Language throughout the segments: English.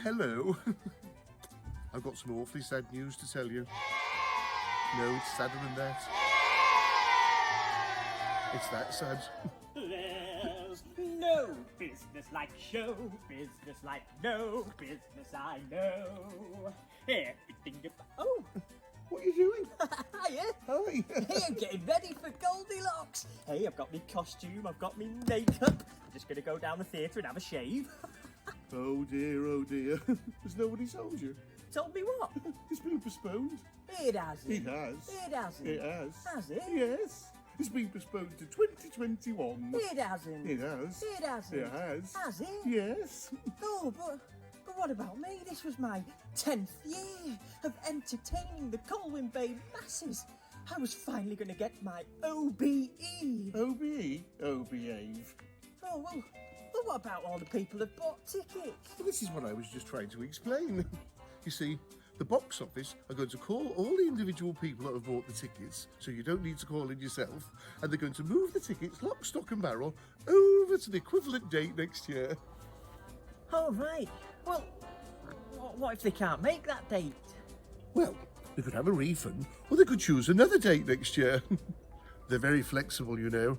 hello. I've got some awfully sad news to tell you. No, it's sadder than that. It's that sad. There's no business like show business, like no business I know. Everything about... Oh! What are you doing? Hiya! Hi. Hey, I'm getting ready for Goldilocks. Hey, I've got my costume, I've got my makeup. I'm just going to go down the theatre and have a shave. Oh dear, oh dear. Has nobody told you? Told me what? It's been postponed. It hasn't. It has. It hasn't. It has. Has it? Yes. It's been postponed to 2021. It hasn't. It has. It hasn't. It has. Has it? Yes. Oh, but what about me? This was my 10th year of entertaining the Colwyn Bay masses. I was finally going to get my OBE. OBE? Oh, behave. Oh, well, but what about all the people who've bought tickets? Well, this is what I was just trying to explain. You see, the box office are going to call all the individual people that have bought the tickets, so you don't need to call in yourself, and they're going to move the tickets lock, stock and barrel over to the equivalent date next year. Oh, right. Well, what if they can't make that date? Well, they could have a refund, or they could choose another date next year. They're very flexible, you know.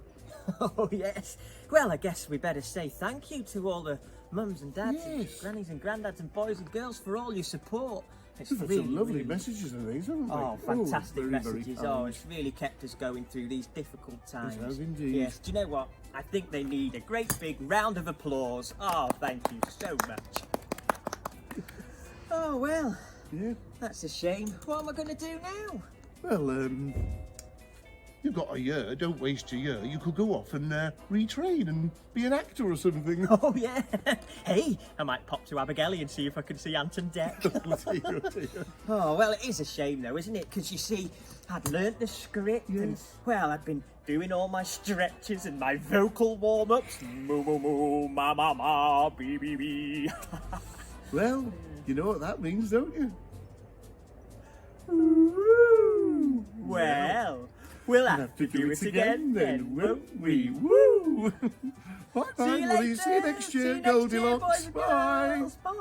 Oh, yes. Well, I guess we better say thank you to all the mums and dads and Yes. grannies and granddads and boys and girls for all your support. It's We've got really, some lovely really... messages in these, haven't we? Oh, fantastic very, very messages. kind. Oh, it's really kept us going through these difficult times. It has indeed. Yes, do you know what? I think they need a great big round of applause. Oh, thank you so much. Oh, well, Yeah. that's a shame. What am I going to do now? Well, you've got a year, don't waste your year. You could go off and retrain and be an actor or something. Oh, yeah. Hey, I might pop to Abergele and see if I can see Anton Deck. Oh, dear, oh, dear. Oh, well, it is a shame though, isn't it? Because you see, I'd learnt the script and, Yes. well, I'd been doing all my stretches and my vocal warm-ups. Moo, moo, moo, ma, ma, ma, bee, bee, bee. Well, you know what that means, don't you? Well, we'll have to do it again then, won't we? Woo! Bye bye, See you buddy. later. See you next year, See you next year, Goldilocks. boys and Bye. girls. Bye.